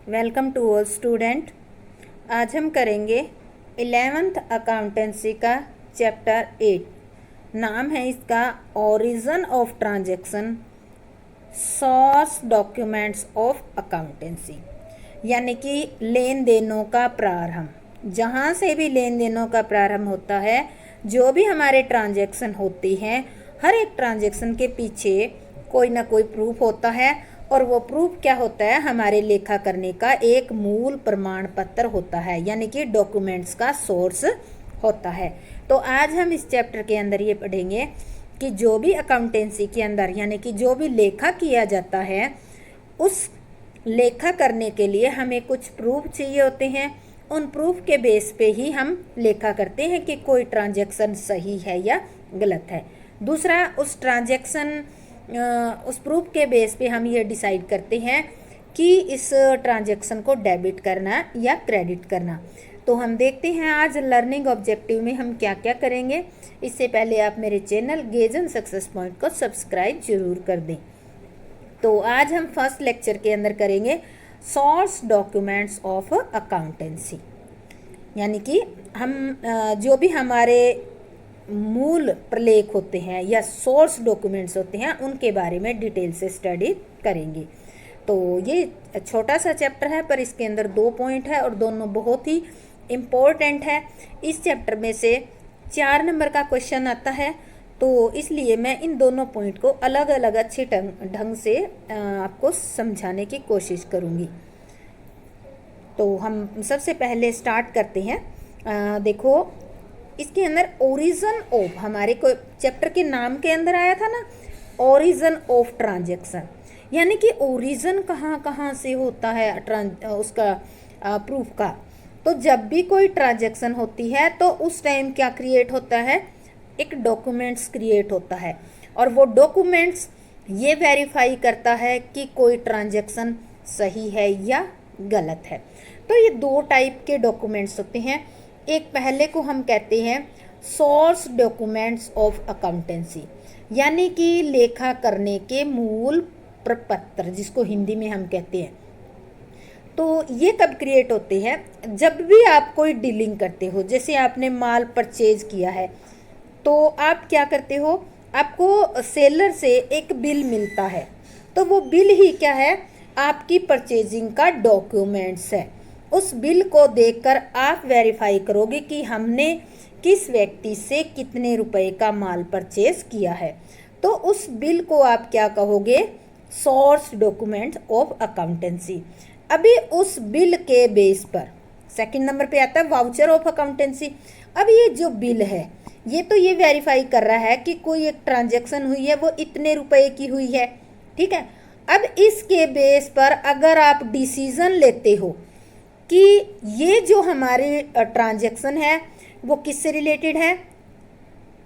Welcome to all student. आज हम करेंगे 11th अकाउंटेंसी का चैप्टर 8। नाम है इसका origin of transaction, source documents of accountancy, यानी कि लेन देनों का प्रारंभ। जहाँ से भी लेन देनों का प्रारंभ होता है, जो भी हमारे ट्रांजैक्शन होती हैं, हर एक ट्रांजैक्शन के पीछे कोई ना कोई प्रूफ होता है और वो प्रूफ क्या होता है, हमारे लेखा करने का एक मूल प्रमाण पत्र होता है, यानी कि डॉक्यूमेंट्स का सोर्स होता है। तो आज हम इस चैप्टर के अंदर ये पढ़ेंगे कि जो भी अकाउंटेंसी के अंदर यानी कि जो भी लेखा किया जाता है, उस लेखा करने के लिए हमें कुछ प्रूफ चाहिए होते हैं। उन प्रूफ के बेस पे ही हम लेखा करते हैं कि कोई ट्रांजैक्शन सही है या गलत है। दूसरा, उस ट्रांजैक्शन उस प्रूफ के बेस पे हम ये डिसाइड करते हैं कि इस ट्रांजैक्शन को डेबिट करना या क्रेडिट करना। तो हम देखते हैं आज लर्निंग ऑब्जेक्टिव में हम क्या क्या करेंगे। इससे पहले आप मेरे channel gauge and success point को सब्सक्राइब जरूर कर दें। तो आज हम फर्स्ट लेक्चर के अंदर करेंगे सोर्स डॉक्यूमेंट्स ऑफ अकाउंटेंसी, यानी कि हम जो भी हमारे मूल प्रलेख होते हैं या सोर्स डॉक्यूमेंट्स होते हैं, उनके बारे में डिटेल से स्टडी करेंगे। तो ये छोटा सा चैप्टर है, पर इसके अंदर 2 पॉइंट है और दोनों बहुत ही इम्पोर्टेंट है। इस चैप्टर में से 4 नंबर का क्वेश्चन आता है, तो इसलिए मैं इन दोनों पॉइंट को अलग अलग अच्छे ढंग से आपको समझाने की कोशिश करूँगी। तो हम सबसे पहले स्टार्ट करते हैं। देखो, इसके अंदर ओरिजिन ऑफ, हमारे को चैप्टर के नाम के अंदर आया था ना, ओरिजिन ऑफ ट्रांजैक्शन, यानी कि ओरिजिन कहाँ कहाँ से होता है उसका प्रूफ का। तो जब भी कोई ट्रांजैक्शन होती है तो उस टाइम क्या क्रिएट होता है, एक डॉक्यूमेंट्स क्रिएट होता है, और वो डॉक्यूमेंट्स ये वेरीफाई करता है कि कोई ट्रांजैक्शन सही है या गलत है। तो ये 2 टाइप के डॉक्यूमेंट्स होते हैं। एक पहले को हम कहते हैं सोर्स डॉक्यूमेंट्स ऑफ अकाउंटेंसी, यानी कि लेखा करने के मूल प्रपत्र, जिसको हिंदी में हम कहते हैं। तो ये कब क्रिएट होते हैं, जब भी आप कोई डीलिंग करते हो। जैसे आपने माल परचेज किया है, तो आप क्या करते हो, आपको सेलर से एक बिल मिलता है, तो वो बिल ही क्या है, आपकी परचेजिंग का डॉक्यूमेंट्स है। उस बिल को देखकर आप वेरीफाई करोगे कि हमने किस व्यक्ति से कितने रुपए का माल परचेज किया है। तो उस बिल को आप क्या कहोगे, सोर्स डॉक्यूमेंट ऑफ अकाउंटेंसी। अभी उस बिल के बेस पर सेकंड नंबर पे आता है वाउचर ऑफ अकाउंटेंसी। अब ये जो बिल है, ये तो ये वेरीफाई कर रहा है कि कोई एक ट्रांजैक्शन हुई है, वो इतने रुपए की हुई है, ठीक है। अब इसके बेस पर अगर आप डिसीजन लेते हो कि ये जो हमारी ट्रांजैक्शन है वो किससे रिलेटेड है,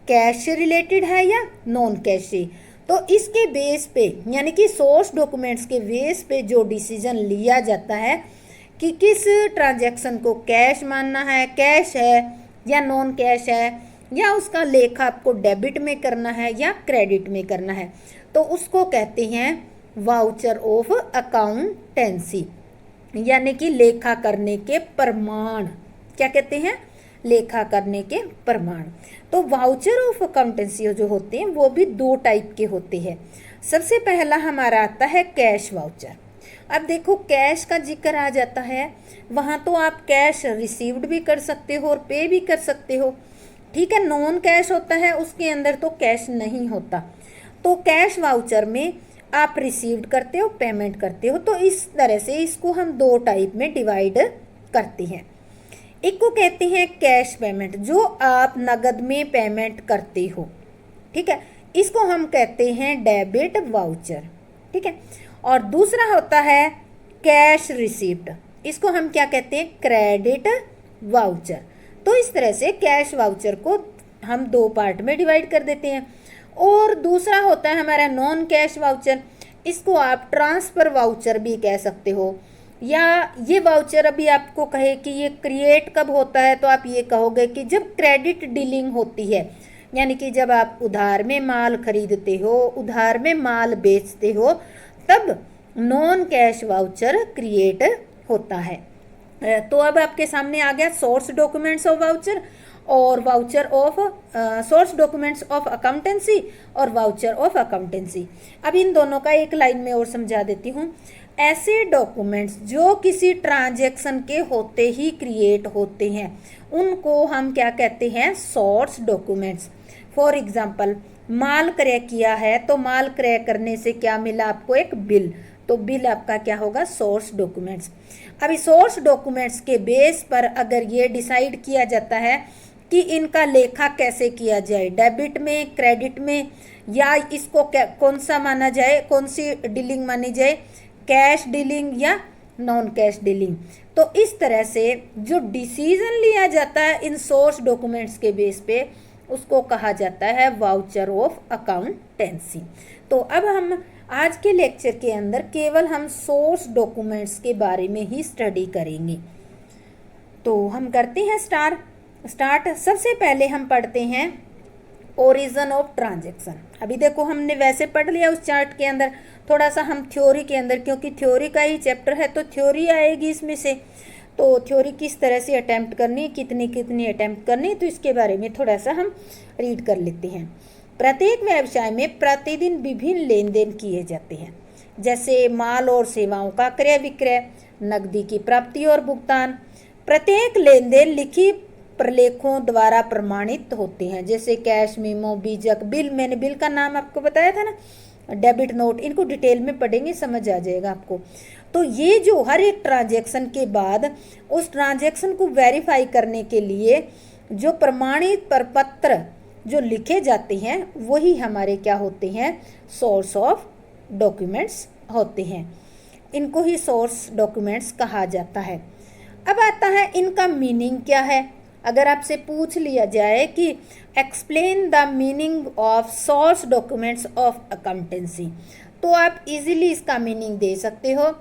कैश से रिलेटेड है या नॉन कैश से, तो इसके बेस पे यानी कि सोर्स डॉक्यूमेंट्स के बेस पे जो डिसीजन लिया जाता है कि किस ट्रांजैक्शन को कैश मानना है, कैश है या नॉन कैश है, या उसका लेखा आपको डेबिट में करना है या क्रेडिट में करना है, तो उसको कहते हैं वाउचर ऑफ अकाउंटेंसी, यानी कि लेखा करने के प्रमाण। क्या कहते हैं, लेखा करने के प्रमाण। तो वाउचर ऑफ अकाउंटेंसी जो होते हैं वो भी 2 टाइप के होते हैं। सबसे पहला हमारा आता है कैश वाउचर। अब देखो, कैश का जिक्र आ जाता है, वहाँ तो आप कैश रिसीव्ड भी कर सकते हो और पे भी कर सकते हो, ठीक है। नॉन कैश होता है, उसके अंदर तो कैश नहीं होता। तो कैश वाउचर में आप रिसीव्ड करते हो, पेमेंट करते हो। तो इस तरह से इसको हम 2 टाइप में डिवाइड करते हैं। एक को कहते हैं कैश पेमेंट, जो आप नगद में पेमेंट करते हो, ठीक है, इसको हम कहते हैं डेबिट वाउचर, ठीक है। और दूसरा होता है कैश रिसीप्ट, इसको हम क्या कहते हैं, क्रेडिट वाउचर। तो इस तरह से कैश वाउचर को हम 2 पार्ट में डिवाइड कर देते हैं। और दूसरा होता है हमारा नॉन कैश वाउचर, इसको आप ट्रांसफर वाउचर भी कह सकते हो, या ये वाउचर अभी आपको कहे कि ये क्रिएट कब होता है, तो आप ये कहोगे कि जब क्रेडिट डीलिंग होती है, यानी कि जब आप उधार में माल खरीदते हो, उधार में माल बेचते हो, तब नॉन कैश वाउचर क्रिएट होता है। तो अब आपके सामने आ गया सोर्स डॉक्यूमेंट्स ऑफ वाउचर और voucher of source documents of accountancy और वाउचर ऑफ अकाउंटेंसी। अब इन दोनों का एक लाइन में और समझा देती हूँ। ऐसे डॉक्यूमेंट्स जो किसी ट्रांजैक्शन के होते ही क्रिएट होते हैं उनको हम क्या कहते हैं? Source documents. फॉर एग्जाम्पल, माल क्रय किया है तो माल क्रय करने से क्या मिला आपको? एक बिल। तो बिल आपका क्या होगा? Source documents. अभी सोर्स डॉक्यूमेंट्स के बेस पर अगर ये डिसाइड किया जाता है कि इनका लेखा कैसे किया जाए, डेबिट में, क्रेडिट में, या इसको कौन सा माना जाए, कौन सी डीलिंग मानी जाए, कैश डीलिंग या नॉन कैश डीलिंग, तो इस तरह से जो डिसीजन लिया जाता है इन सोर्स डॉक्यूमेंट्स के बेस पे उसको कहा जाता है वाउचर ऑफ अकाउंटेंसी। तो अब हम आज के लेक्चर के अंदर केवल हम सोर्स डॉक्यूमेंट्स के बारे में ही स्टडी करेंगे। तो हम करते हैं स्टार्ट। सबसे पहले हम पढ़ते हैं ओरिजिन ऑफ ट्रांजैक्शन। अभी देखो हमने वैसे पढ़ लिया उस चार्ट के अंदर, थोड़ा सा हम थ्योरी के अंदर, क्योंकि थ्योरी का ही चैप्टर है तो थ्योरी आएगी इसमें से। तो थ्योरी किस तरह से अटैम्प्ट करनी है, कितनी अटैम्प्ट करनी है, तो इसके बारे में थोड़ा सा हम रीड कर लेते हैं। प्रत्येक व्यवसाय में प्रतिदिन विभिन्न लेन देन किए जाते हैं, जैसे माल और सेवाओं का क्रय विक्रय, नकदी की प्राप्ति और भुगतान। प्रत्येक लेन देन लिखित प्रलेखों द्वारा प्रमाणित होते हैं, जैसे कैश मेमो, बीजक, बिल। मैंने बिल का नाम आपको बताया था ना, डेबिट नोट। इनको डिटेल में पढ़ेंगे, समझ आ जाएगा आपको। तो ये जो हर एक ट्रांजैक्शन के बाद उस ट्रांजैक्शन को वेरीफाई करने के लिए जो प्रमाणित प्रपत्र जो लिखे जाते हैं वही हमारे क्या होते हैं? सोर्स ऑफ डॉक्यूमेंट्स होते हैं। इनको ही सोर्स डॉक्यूमेंट्स कहा जाता है। अब आता है इनका मीनिंग क्या है। अगर आपसे पूछ लिया जाए कि explain the meaning of source documents of accountancy, तो आप इजीली इसका मीनिंग दे सकते हो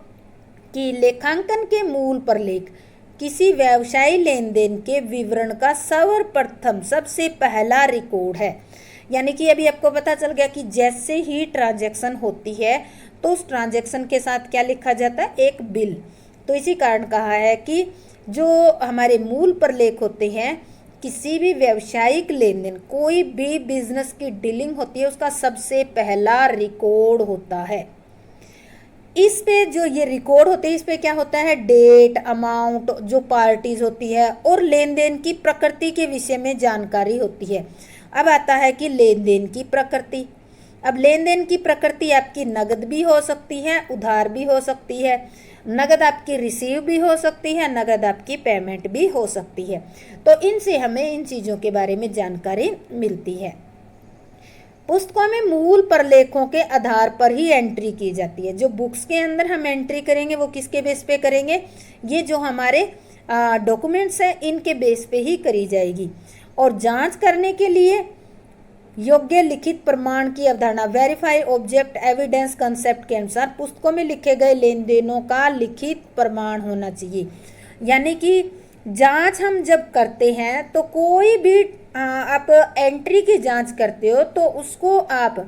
कि लेखांकन के मूल प्रलेख किसी व्यवसायी लेन देन के विवरण का सर्वप्रथम सबसे पहला रिकॉर्ड है। यानी कि अभी आपको पता चल गया कि जैसे ही ट्रांजैक्शन होती है तो उस ट्रांजैक्शन के साथ क्या लिखा जाता है? एक बिल। तो इसी कारण कहा है कि जो हमारे मूल प्रलेख होते हैं किसी भी व्यावसायिक लेन देन, कोई भी बिजनेस की डीलिंग होती है, उसका सबसे पहला रिकॉर्ड होता है। इस पे जो ये रिकॉर्ड होते हैं इस पे क्या होता है? डेट, अमाउंट, जो पार्टीज होती है और लेन देन की प्रकृति के विषय में जानकारी होती है। अब आता है कि लेन देन की प्रकृति। अब लेन देन की प्रकृति आपकी नगद भी हो सकती है, उधार भी हो सकती है, नगद आपकी रिसीव भी हो सकती है, नगद आपकी पेमेंट भी हो सकती है। तो इनसे हमें इन चीज़ों के बारे में जानकारी मिलती है। पुस्तकों में मूल प्रलेखों के आधार पर ही एंट्री की जाती है। जो बुक्स के अंदर हम एंट्री करेंगे वो किसके बेस पे करेंगे? ये जो हमारे डॉक्यूमेंट्स हैं इनके बेस पे ही करी जाएगी। और जांच करने के लिए योग्य लिखित प्रमाण की अवधारणा, वेरीफाई ऑब्जेक्ट एविडेंस कंसेप्ट के अनुसार पुस्तकों में लिखे गए लेन देनों का लिखित प्रमाण होना चाहिए। यानी कि जांच हम जब करते हैं तो कोई भी आप एंट्री की जांच करते हो तो उसको आप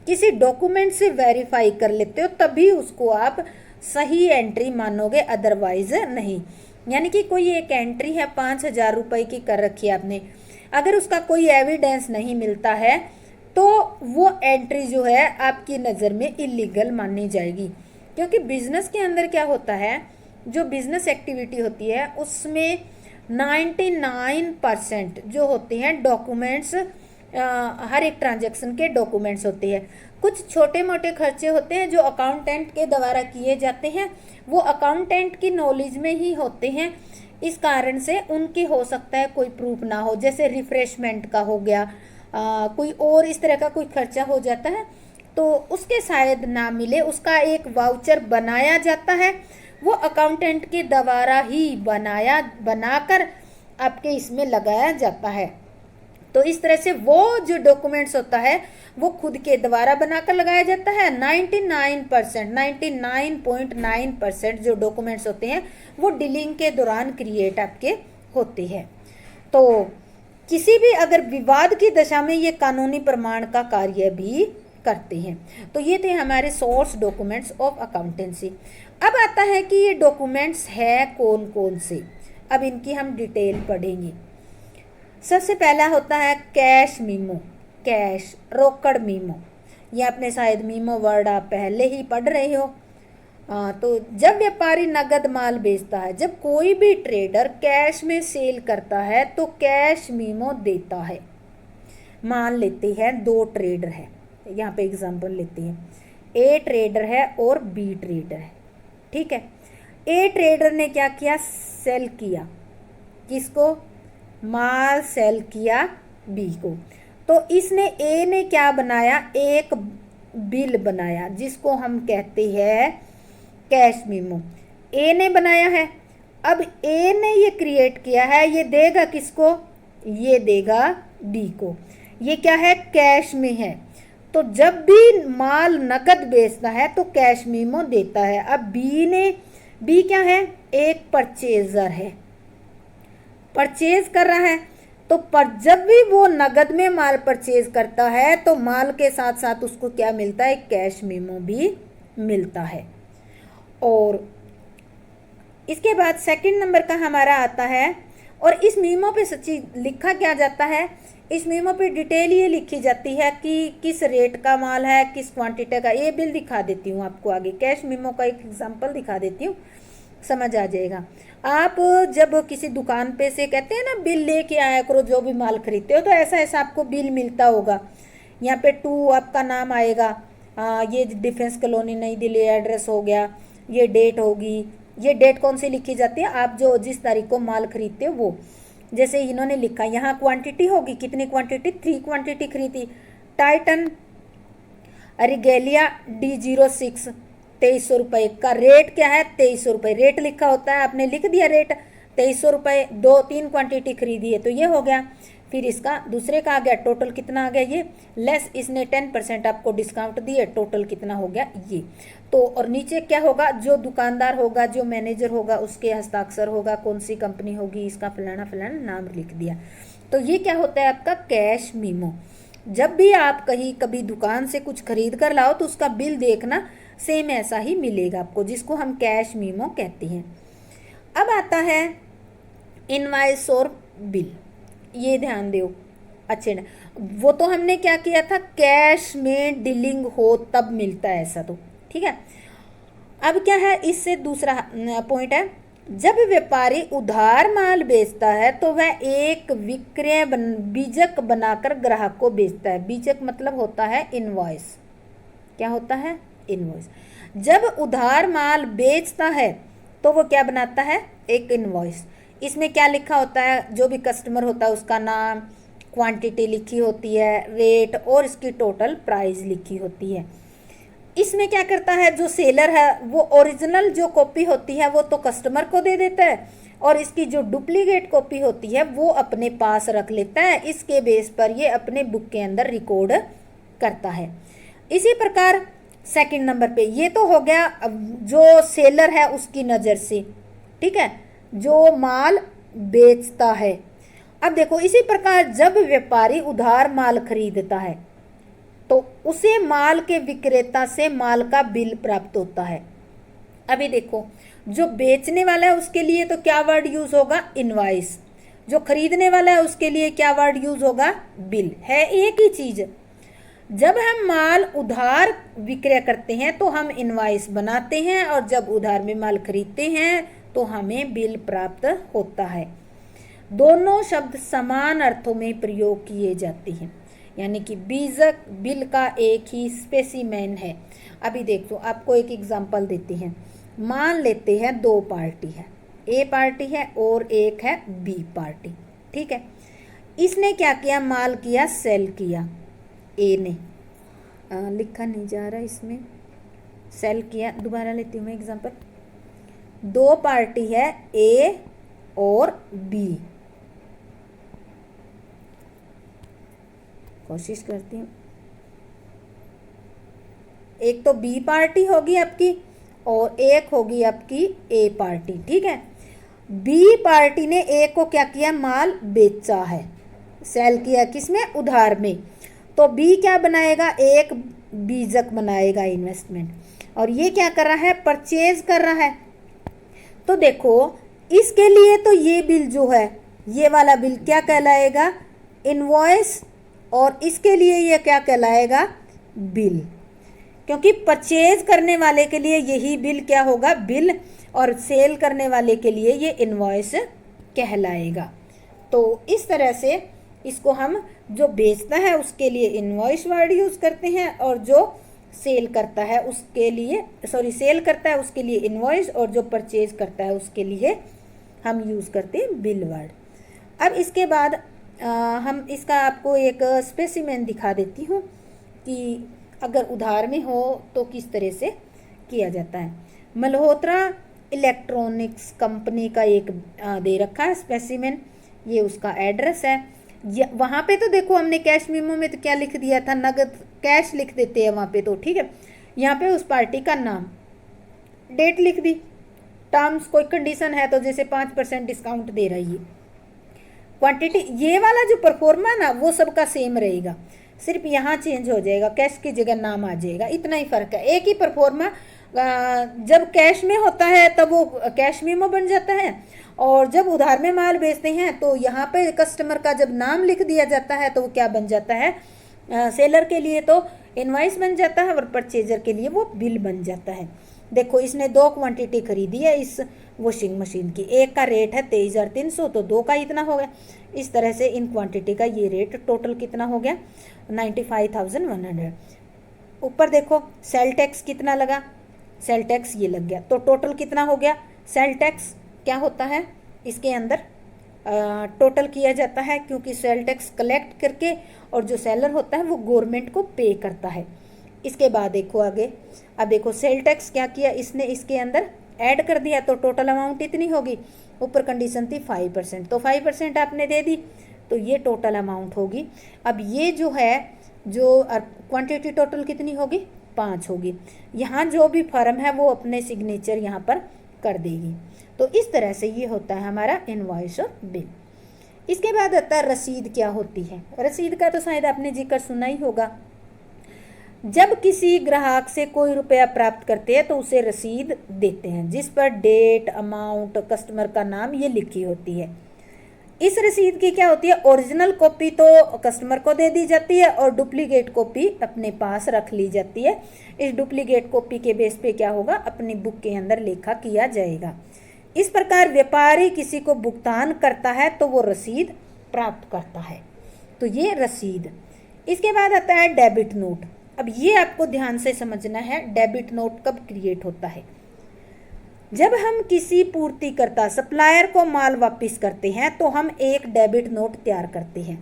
किसी डॉक्यूमेंट से वेरीफाई कर लेते हो, तभी उसको आप सही एंट्री मानोगे, अदरवाइज नहीं। यानी कि कोई एक एंट्री है 5,000 रुपये की कर रखी है आपने, अगर उसका कोई एविडेंस नहीं मिलता है तो वो एंट्री जो है आपकी नज़र में इलीगल मानी जाएगी। क्योंकि बिजनेस के अंदर क्या होता है, जो बिजनेस एक्टिविटी होती है उसमें 99% जो होते हैं डॉक्यूमेंट्स, हर एक ट्रांजैक्शन के डॉक्यूमेंट्स होते हैं। कुछ छोटे मोटे खर्चे होते हैं जो अकाउंटेंट के द्वारा किए जाते हैं, वो अकाउंटेंट की नॉलेज में ही होते हैं, इस कारण से उनके हो सकता है कोई प्रूफ ना हो। जैसे रिफ्रेशमेंट का हो गया, कोई और इस तरह का कोई खर्चा हो जाता है तो उसके शायद ना मिले, उसका एक वाउचर बनाया जाता है, वो अकाउंटेंट के द्वारा ही बनाकर आपके इसमें लगाया जाता है। तो इस तरह से वो जो डॉक्यूमेंट्स होता है वो खुद के द्वारा बनाकर लगाया जाता है। 99.9% जो डॉक्यूमेंट्स होते हैं वो डीलिंग के दौरान क्रिएट आपके होते हैं। तो किसी भी अगर विवाद की दशा में ये कानूनी प्रमाण का कार्य भी करते हैं। तो ये थे हमारे सोर्स डॉक्यूमेंट्स ऑफ अकाउंटेंसी। अब आता है कि ये डॉक्यूमेंट्स है कौन कौन से। अब इनकी हम डिटेल पढ़ेंगे। सबसे पहला होता है कैश मीमो, कैश रोकड़ मीमो। ये आपने शायद मीमो वर्ड आप पहले ही पढ़ रहे हो। तो जब व्यापारी नगद माल बेचता है, जब कोई भी ट्रेडर कैश में सेल करता है तो कैश मीमो देता है। मान लेते हैं दो ट्रेडर है, यहाँ पे एग्जांपल लेते हैं, ए ट्रेडर है और बी ट्रेडर है, ठीक है। ए ट्रेडर ने क्या किया, सेल किया, किसको, माल सेल किया बी को। तो इसने ए ने क्या बनाया, एक बिल बनाया जिसको हम कहते हैं कैश मीमो। ए ने बनाया है। अब ए ने ये क्रिएट किया है, ये देगा किसको, ये देगा बी को। ये क्या है, कैश में है। तो जब भी माल नकद बेचता है तो कैश मीमो देता है। अब बी क्या है, एक परचेजर है, परचेज कर रहा है। तो जब भी वो नगद में माल परचेज करता है तो माल के साथ साथ उसको क्या मिलता है, कैश मीमो भी मिलता है। और इसके बाद सेकंड नंबर का हमारा आता है, और इस मीमो पे सच्ची लिखा क्या जाता है, इस मीमो पे डिटेल ये लिखी जाती है कि किस रेट का माल है, किस क्वांटिटी का। ये बिल दिखा देती हूँ आपको आगे, कैश मीमो का एक एग्जांपल दिखा देती हूँ, समझ आ जाएगा। आप जब किसी दुकान पे से कहते हैं ना बिल लेके आया करो जो भी माल खरीदते हो, तो ऐसा ऐसा आपको बिल मिलता होगा। यहाँ पे 2 आपका नाम आएगा, ये डिफेंस कॉलोनी नई दिल्ली एड्रेस हो गया, ये डेट होगी। ये डेट कौन सी लिखी जाती है, आप जो जिस तारीख को माल खरीदते हो वो। जैसे इन्होंने लिखा, यहाँ क्वांटिटी होगी, कितनी क्वांटिटी, 3 क्वांटिटी खरीदी। टाइटन रिगेलिया D06 2300 रुपये का। रेट क्या है, 2300 रुपये रेट लिखा होता है, आपने लिख दिया रेट 2300 रुपये, 2-3 क्वांटिटी खरीदी है तो ये हो गया। फिर इसका दूसरे का आ गया, टोटल कितना आ गया, ये लेस इसने 10% आपको डिस्काउंट दिए, टोटल कितना हो गया ये। तो और नीचे क्या होगा, जो दुकानदार होगा, जो मैनेजर होगा, उसके हस्ताक्षर होगा, कौन सी कंपनी होगी, इसका फलाना फलाना नाम लिख दिया। तो ये क्या होता है आपका कैश मीमो। जब भी आप कहीं कभी दुकान से कुछ खरीद कर लाओ तो उसका बिल देखना, सेम ऐसा ही मिलेगा आपको, जिसको हम कैश मीमो कहते हैं। अब आता है इनवॉइस और बिल, ये ध्यान दो अच्छे ना। वो तो हमने क्या किया था, कैश में डीलिंग हो तब मिलता है ऐसा, तो ठीक है। अब क्या है, इससे दूसरा पॉइंट है, जब व्यापारी उधार माल बेचता है तो वह एक विक्रय बीजक बनाकर ग्राहक को बेचता है। बीजक मतलब होता है इनवॉइस। क्या होता है, इनवॉइस। जब उधार माल बेचता है तो वो क्या बनाता है, एक इनवॉइस। इसमें क्या लिखा होता है, जो भी कस्टमर होता है उसका नाम, क्वांटिटी लिखी होती है, रेट और इसकी टोटल प्राइस लिखी होती है। इसमें क्या करता है, जो सेलर है वो ओरिजिनल जो कॉपी होती है वो तो कस्टमर को दे देता है, और इसकी जो डुप्लीकेट कॉपी होती है वो अपने पास रख लेता है। इसके बेस पर ये अपने बुक के अंदर रिकॉर्ड करता है। इसी प्रकार सेकंड नंबर पे ये तो हो गया जो सेलर है उसकी नज़र से, ठीक है, जो माल बेचता है। अब देखो इसी प्रकार जब व्यापारी उधार माल खरीदता है तो उसे माल के विक्रेता से माल का बिल प्राप्त होता है। अभी देखो, जो बेचने वाला है उसके लिए तो क्या वर्ड यूज होगा, इनवॉइस। जो खरीदने वाला है उसके लिए क्या वर्ड यूज होगा, बिल। है एक ही चीज। जब हम माल उधार विक्रय करते हैं तो हम इनवॉइस बनाते हैं, और जब उधार में माल खरीदते हैं तो हमें बिल प्राप्त होता है। दोनों शब्द समान अर्थों में प्रयोग किए जाते हैं, यानी कि बीजक बिल का एक ही स्पेसिमेन है। अभी देखो आपको एक एग्जांपल देते हैं। मान लेते हैं 2 पार्टी है, ए पार्टी है और एक है बी पार्टी, ठीक है। इसने क्या किया, माल किया, सेल किया। ए ने लिखा नहीं जा रहा इसमें, सेल किया। दोबारा लेती हूँ मैं एग्जांपल। 2 पार्टी है, ए और बी। कोशिश करती हूँ। एक तो बी पार्टी होगी आपकी और एक होगी आपकी ए पार्टी, ठीक है। बी पार्टी ने ए को क्या किया, माल बेचा है, सेल किया, किसमें, उधार में। तो बी क्या बनाएगा, एक बीजक बनाएगा इन्वेस्टमेंट। और ये क्या कर रहा है, परचेज कर रहा है। तो देखो इसके लिए तो ये बिल जो है, ये वाला बिल क्या कहलाएगा, इनवॉइस, और इसके लिए ये क्या कहलाएगा, बिल, क्योंकि परचेज करने वाले के लिए यही बिल क्या होगा, बिल, और सेल करने वाले के लिए ये इनवॉइस कहलाएगा। तो इस तरह से इसको हम, जो बेचता है उसके लिए इनवॉइस वर्ड यूज़ करते हैं, और जो सेल करता है उसके लिए, सेल करता है उसके लिए इनवॉइस, और जो परचेज करता है उसके लिए हम यूज़ करते हैं बिल वर्ड। अब इसके बाद हम इसका आपको एक स्पेसिमेन दिखा देती हूँ कि अगर उधार में हो तो किस तरह से किया जाता है। मल्होत्रा इलेक्ट्रॉनिक्स कंपनी का एक दे रखा है स्पेसिमेन, ये उसका एड्रेस है। वहाँ पे तो देखो हमने कैश मेमो में तो क्या लिख दिया था, नगद कैश लिख देते हैं वहाँ पे, तो ठीक है। यहाँ पे उस पार्टी का नाम, डेट लिख दी, टर्म्स कोई कंडीशन है तो जैसे 5% डिस्काउंट दे रही है, क्वांटिटी, ये वाला जो परफॉर्मा ना वो सबका सेम रहेगा, सिर्फ यहाँ चेंज हो जाएगा, कैश की जगह नाम आ जाएगा, इतना ही फर्क है। एक ही परफॉर्मा जब कैश में होता है तब वो कैश मेमो बन जाता है, और जब उधार में माल बेचते हैं तो यहाँ पे कस्टमर का जब नाम लिख दिया जाता है तो वो क्या बन जाता है, सेलर के लिए तो इनवॉइस बन जाता है, और परचेजर के लिए वो बिल बन जाता है। देखो इसने 2 क्वांटिटी खरीदी है इस वॉशिंग मशीन की, एक का रेट है 23,300, तो 2 का इतना हो गया। इस तरह से इन क्वांटिटी का ये रेट टोटल कितना हो गया, 95,100। ऊपर देखो सेल टैक्स कितना लगा, सेल टैक्स ये लग गया, तो टोटल कितना हो गया। सेल टैक्स क्या होता है, इसके अंदर टोटल किया जाता है, क्योंकि सेल टैक्स कलेक्ट करके और जो सेलर होता है वो गवर्नमेंट को पे करता है। इसके बाद देखो आगे, अब देखो सेल टैक्स क्या किया इसने, इसके अंदर ऐड कर दिया, तो टोटल अमाउंट इतनी होगी। ऊपर कंडीशन थी 5%, तो 5% आपने दे दी, तो ये टोटल अमाउंट होगी। अब ये जो है, जो क्वांटिटी टोटल कितनी होगी, 5 होगी। यहाँ जो भी फर्म है वो अपने सिग्नेचर यहाँ पर कर देगी। तो इस तरह से ये होता है हमारा इनवॉइस और बिल। इसके बाद आता है रसीद क्या होती है। रसीद का तो शायद आपने जिक्र सुना ही होगा। जब किसी ग्राहक से कोई रुपया प्राप्त करते हैं तो उसे रसीद देते हैं, जिस पर डेट, अमाउंट, कस्टमर का नाम ये लिखी होती है। इस रसीद की क्या होती है, ओरिजिनल कॉपी तो कस्टमर को दे दी जाती है और डुप्लीकेट कॉपी अपने पास रख ली जाती है। इस डुप्लीकेट कॉपी के बेस पे क्या होगा, अपनी बुक के अंदर लेखा किया जाएगा। इस प्रकार व्यापारी किसी को भुगतान करता है तो वो रसीद प्राप्त करता है, तो ये रसीद। इसके बाद आता है डेबिट नोट। अब ये आपको ध्यान से समझना है, डेबिट नोट कब क्रिएट होता है, जब हम किसी पूर्तिकर्ता सप्लायर को माल वापस करते हैं तो हम एक डेबिट नोट तैयार करते हैं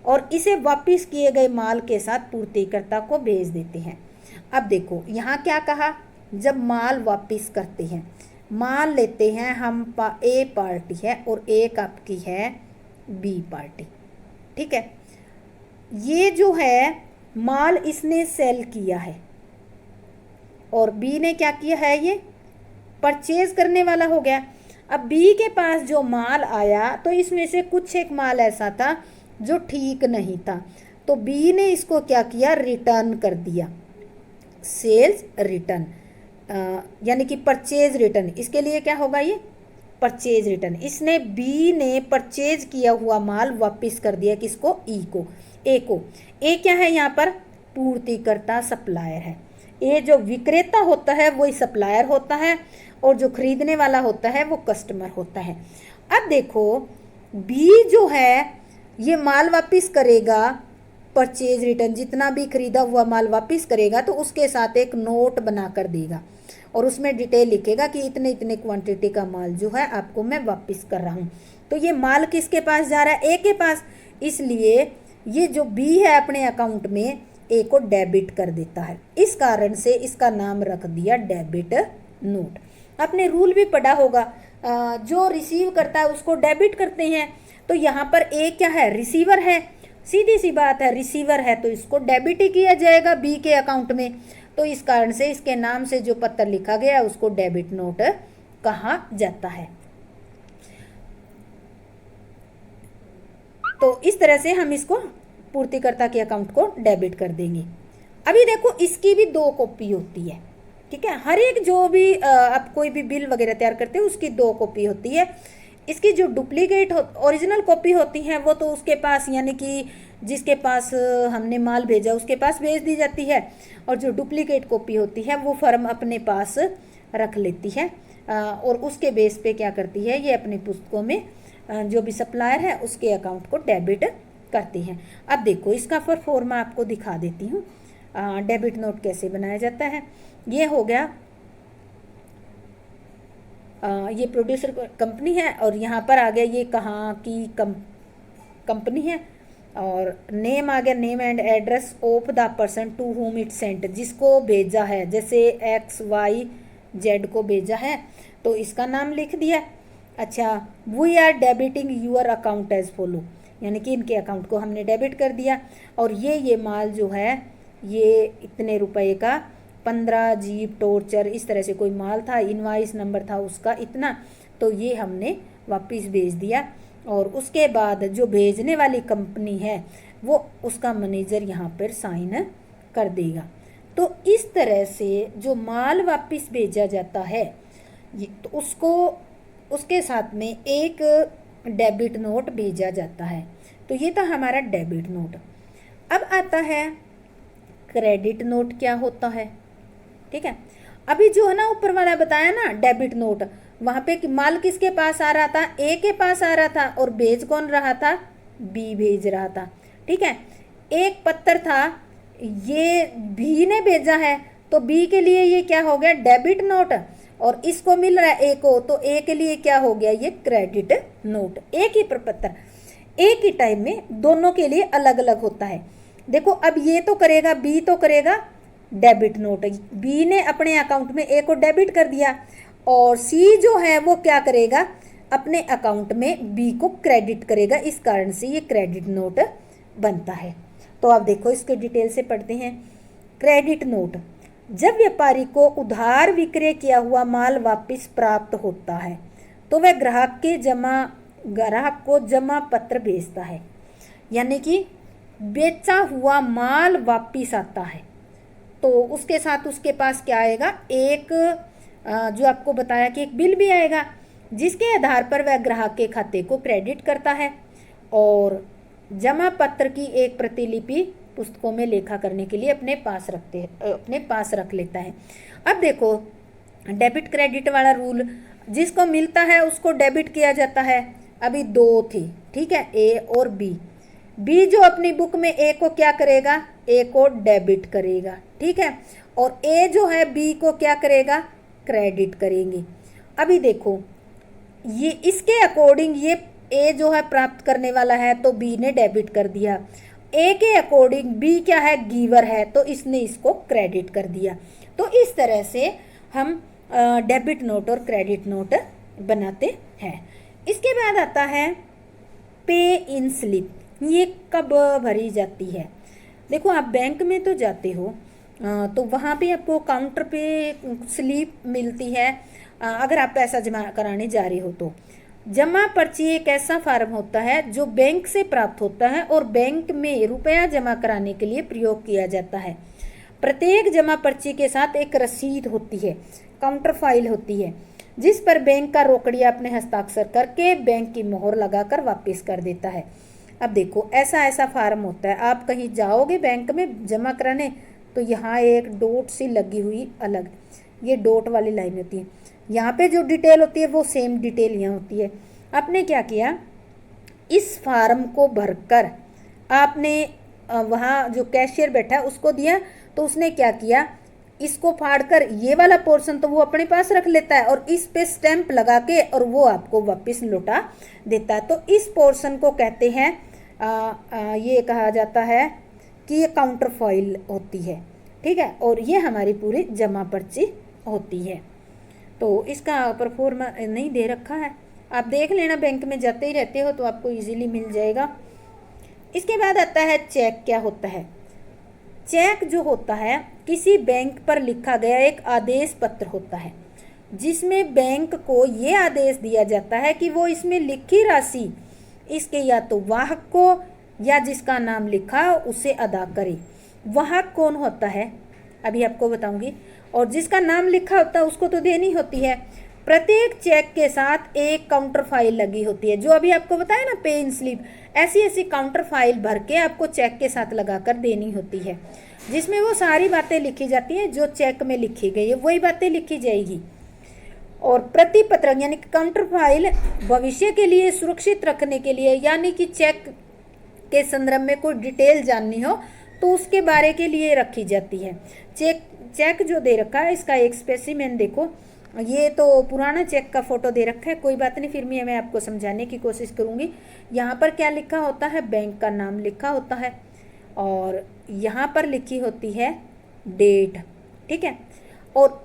और इसे वापस किए गए माल के साथ पूर्तिकर्ता को भेज देते हैं। अब देखो यहाँ क्या कहा, जब माल वापस करते हैं, मान लेते हैं हम ए पार्टी है और एक आपकी है बी पार्टी, ठीक है। ये जो है माल इसने सेल किया है और बी ने क्या किया है, ये परचेज करने वाला हो गया। अब बी के पास जो माल आया तो इसमें से कुछ एक माल ऐसा था जो ठीक नहीं था, तो बी ने इसको क्या किया, रिटर्न कर दिया, सेल्स रिटर्न, यानी कि परचेज रिटर्न। इसके लिए क्या होगा, ये परचेज रिटर्न। इसने बी ने परचेज किया हुआ माल वापस कर दिया किसको, ई को, ए को। ए क्या है यहाँ पर, पूर्तिकर्ता, सप्लायर है। ए जो विक्रेता होता है वही सप्लायर होता है और जो खरीदने वाला होता है वो कस्टमर होता है। अब देखो बी जो है ये माल वापस करेगा, परचेज रिटर्न, जितना भी खरीदा हुआ माल वापस करेगा तो उसके साथ एक नोट बना कर देगा और उसमें डिटेल लिखेगा कि इतने इतने क्वांटिटी का माल जो है आपको मैं वापस कर रहा हूँ। तो ये माल किसके पास जा रहा है, ए के पास, इसलिए ये जो बी है अपने अकाउंट में ए को डेबिट कर देता है। इस कारण से इसका नाम रख दिया डेबिट नोट। आपने रूल भी पढ़ा होगा, जो रिसीव करता है उसको डेबिट करते हैं, तो यहाँ पर ए क्या है, रिसीवर है, सीधी सी बात है, रिसीवर है तो इसको डेबिट ही किया जाएगा बी के अकाउंट में। तो इस कारण से इसके नाम से जो पत्र लिखा गया उसको डेबिट नोट कहा जाता है। तो इस तरह से हम इसको पूर्तिकर्ता के अकाउंट को डेबिट कर देंगे। अभी देखो इसकी भी 2 कॉपी होती है, ठीक है। हर एक जो भी आप कोई भी बिल वगैरह तैयार करते हो उसकी 2 कॉपी होती है। इसकी जो डुप्लीकेट ओरिजिनल कॉपी होती है वो तो उसके पास, यानी कि जिसके पास हमने माल भेजा उसके पास भेज दी जाती है, और जो डुप्लीकेट कॉपी होती है वो फर्म अपने पास रख लेती है, और उसके बेस पे क्या करती है, ये अपनी पुस्तकों में जो भी सप्लायर है उसके अकाउंट को डेबिट करती हैं। अब देखो इसका परफॉर्मा आपको दिखा देती हूँ, डेबिट नोट कैसे बनाया जाता है। ये हो गया, ये प्रोड्यूसर कंपनी है, और यहाँ पर आ गया ये कहाँ की कंपनी है, और नेम आ गया, name and address of the person to whom it sent, जिसको भेजा है, जैसे XYZ को भेजा है तो इसका नाम लिख दिया। अच्छा, we are debiting your account as follow, यानी कि इनके अकाउंट को हमने डेबिट कर दिया, और ये माल जो है ये इतने रुपए का 15 जीप टॉर्चर इस तरह से कोई माल था, इनवाइस नंबर था उसका इतना, तो ये हमने वापस भेज दिया। और उसके बाद जो भेजने वाली कंपनी है वो उसका मैनेजर यहाँ पर साइन कर देगा। तो इस तरह से जो माल वापस भेजा जाता है तो उसको उसके साथ में एक डेबिट नोट भेजा जाता है। तो ये था हमारा डेबिट नोट। अब आता है क्रेडिट नोट क्या होता है, ठीक है। अभी जो है ना ऊपर वाला बताया ना डेबिट नोट, वहां पे माल किसके पास आ रहा था, ए के पास आ रहा था, और भेज कौन रहा था, बी भेज रहा था, ठीक है। एक पत्र था, ये बी ने भेजा है तो बी के लिए ये क्या हो गया, डेबिट नोट, और इसको मिल रहा है ए को, तो ए के लिए क्या हो गया, ये क्रेडिट नोट। एक ही प्रपत्र एक ही टाइम में दोनों के लिए अलग अलग होता है। देखो अब ये तो करेगा, बी तो करेगा डेबिट नोट, बी ने अपने अकाउंट में ए को डेबिट कर दिया, और सी जो है वो क्या करेगा, अपने अकाउंट में बी को क्रेडिट करेगा, इस कारण से ये क्रेडिट नोट बनता है। तो आप देखो इसके डिटेल से पढ़ते हैं। क्रेडिट नोट, जब व्यापारी को उधार विक्रय किया हुआ माल वापस प्राप्त होता है तो वह ग्राहक को जमा पत्र भेजता है, यानी कि बेचा हुआ माल वापस आता है तो उसके साथ उसके पास क्या आएगा, एक जो आपको बताया कि एक बिल भी आएगा, जिसके आधार पर वह ग्राहक के खाते को क्रेडिट करता है, और जमा पत्र की एक प्रतिलिपि पुस्तकों में लेखा करने के लिए अपने पास रख लेता है। अब देखो डेबिट क्रेडिट वाला रूल, जिसको मिलता है उसको डेबिट किया जाता है। अभी 2 थे, ठीक है, ए और बी जो अपनी बुक में ए को क्या करेगा, ए को डेबिट करेगा, ठीक है, और ए जो है बी को क्या करेगा, क्रेडिट करेंगे। अभी देखो ये इसके अकॉर्डिंग ये ए जो है प्राप्त करने वाला है तो बी ने डेबिट कर दिया, ए के अकॉर्डिंग बी क्या है, गिवर है, तो इसने इसको क्रेडिट कर दिया। तो इस तरह से हम डेबिट नोट और क्रेडिट नोट बनाते हैं। इसके बाद आता है पे इन स्लिप, ये कब भरी जाती है। देखो आप बैंक में तो जाते हो तो वहाँ पे आपको काउंटर पे स्लिप मिलती है, अगर आप पैसा जमा कराने जा रहे हो तो। जमा पर्ची एक ऐसा फार्म होता है जो बैंक से प्राप्त होता है और बैंक में रुपया जमा कराने के लिए प्रयोग किया जाता है। प्रत्येक जमा पर्ची के साथ एक रसीद होती है, काउंटर फाइल होती है, जिस पर बैंक का रोकड़िया अपने हस्ताक्षर करके बैंक की मोहर लगाकर वापस कर देता है। अब देखो ऐसा फार्म होता है, आप कहीं जाओगे बैंक में जमा कराने तो यहाँ एक डॉट सी लगी हुई अलग, ये डॉट वाली लाइन होती है, यहाँ पे जो डिटेल होती है वो सेम डिटेल यहाँ होती है। आपने क्या किया, इस फार्म को भरकर आपने वहाँ जो कैशियर बैठा है उसको दिया, तो उसने क्या किया, इसको फाड़कर ये वाला पोर्शन तो वो अपने पास रख लेता है और इस पे स्टैंप लगा के और वो आपको वापस लौटा देता है। तो इस पोर्शन को कहते हैं ये कहा जाता है कि ये काउंटर फाइल होती है, ठीक है, और ये हमारी पूरी जमा पर्ची होती है। तो इसका परफॉर्मा नहीं दे रखा है, आप देख लेना, बैंक में जाते ही रहते हो तो आपको इजीली मिल जाएगा। इसके बाद आता है चेक। क्या होता है चेक? जो होता है किसी बैंक पर लिखा गया एक आदेश पत्र होता है, जिसमें बैंक को ये आदेश दिया जाता है कि वो इसमें लिखी राशि इसके या तो वाहक को या जिसका नाम लिखा उसे अदा करे। वह कौन होता है अभी आपको बताऊंगी। और जिसका नाम लिखा होता है उसको तो देनी होती है। प्रत्येक चेक के साथ एक काउंटर फाइल लगी होती है, जो अभी आपको बताया ना पे इन स्लिप, ऐसी ऐसी काउंटर फाइल भर के आपको चेक के साथ लगाकर देनी होती है, जिसमें वो सारी बातें लिखी जाती हैं जो चेक में लिखी गई है, वही बातें लिखी जाएगी। और प्रति पत्रक यानी कि काउंटर फाइल भविष्य के लिए सुरक्षित रखने के लिए, यानी कि चेक के संदर्भ में कोई डिटेल जाननी हो तो उसके बारे के लिए रखी जाती है। चेक जो दे रखा है इसका एक स्पेसिमेन देखो, ये तो पुराना चेक का फोटो दे रखा है, कोई बात नहीं, फिर मैं आपको समझाने की कोशिश करूंगी। यहाँ पर क्या लिखा होता है, बैंक का नाम लिखा होता है, और यहाँ पर लिखी होती है डेट, ठीक है। और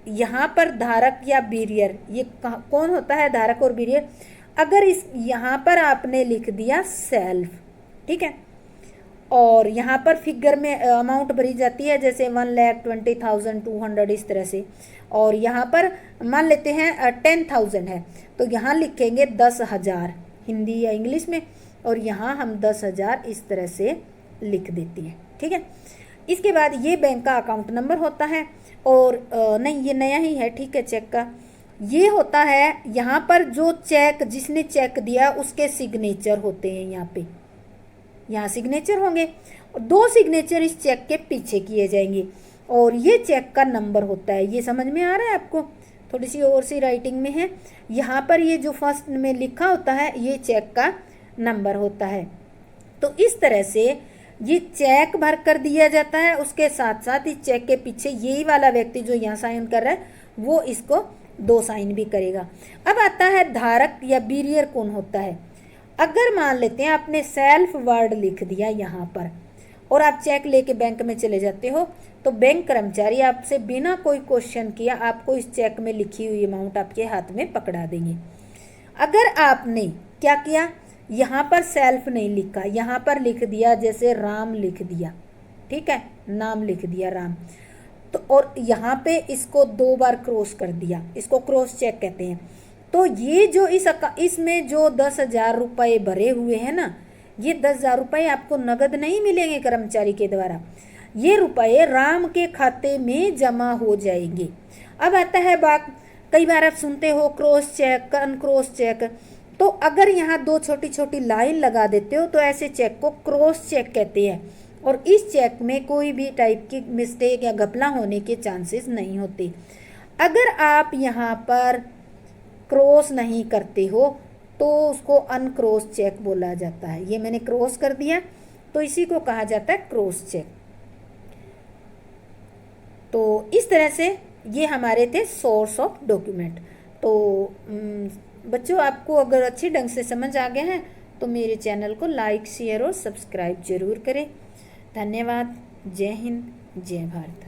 यहाँ पर धारक या बीरियर, ये कौन होता है धारक और बीरियर, अगर इस यहाँ पर आपने लिख दिया सेल्फ, ठीक है, और यहाँ पर फिगर में अमाउंट भरी जाती है, जैसे 1,20,200 इस तरह से, और यहाँ पर मान लेते हैं 10,000 है, तो यहाँ लिखेंगे 10,000 हिंदी या इंग्लिश में, और यहाँ हम 10,000 इस तरह से लिख देती हैं, ठीक है। इसके बाद ये बैंक का अकाउंट नंबर होता है, और नहीं ये नया ही है, ठीक है, चेक का ये होता है। यहाँ पर जो चेक जिसने चेक दिया उसके सिग्नेचर होते हैं, यहाँ सिग्नेचर होंगे, और 2 सिग्नेचर इस चेक के पीछे किए जाएंगे, और ये चेक का नंबर होता है। ये समझ में आ रहा है आपको, थोड़ी सी और सी राइटिंग में है, यहाँ पर ये जो फर्स्ट में लिखा होता है ये चेक का नंबर होता है। तो इस तरह से ये चेक भर कर दिया जाता है, उसके साथ साथ इस चेक के पीछे यही वाला व्यक्ति जो यहाँ साइन कर रहा है वो इसको 2 साइन भी करेगा। अब आता है धारक या बीरियर कौन होता है। अगर मान लेते हैं आपने सेल्फ वर्ड लिख दिया यहाँ पर, और आप चेक लेके बैंक में चले जाते हो, तो बैंक कर्मचारी आपसे बिना कोई क्वेश्चन किया आपको इस चेक में लिखी हुई अमाउंट आपके हाथ में पकड़ा देंगे। अगर आपने क्या किया, यहाँ पर सेल्फ नहीं लिखा, यहाँ पर लिख दिया जैसे राम लिख दिया, ठीक है, नाम लिख दिया राम, तो और यहाँ पे इसको 2 बार क्रॉस कर दिया, इसको क्रॉस चेक कहते हैं। तो ये जो इसमें जो 10,000 रुपये भरे हुए हैं ना, ये 10,000 रुपये आपको नगद नहीं मिलेंगे कर्मचारी के द्वारा, ये रुपये राम के खाते में जमा हो जाएंगे। अब आता है बात, कई बार आप सुनते हो क्रॉस चेक, अनक्रॉस चेक, तो अगर यहाँ 2 छोटी छोटी लाइन लगा देते हो तो ऐसे चेक को क्रॉस चेक कहते हैं, और इस चेक में कोई भी टाइप की मिस्टेक या घपला होने के चांसेस नहीं होते। अगर आप यहाँ पर क्रॉस नहीं करते हो तो उसको अनक्रॉस चेक बोला जाता है। ये मैंने क्रॉस कर दिया तो इसी को कहा जाता है क्रॉस चेक। तो इस तरह से ये हमारे थे सोर्स ऑफ डॉक्यूमेंट। तो बच्चों, आपको अगर अच्छी ढंग से समझ आ गया है तो मेरे चैनल को लाइक, शेयर और सब्सक्राइब जरूर करें। धन्यवाद। जय हिंद, जय भारत।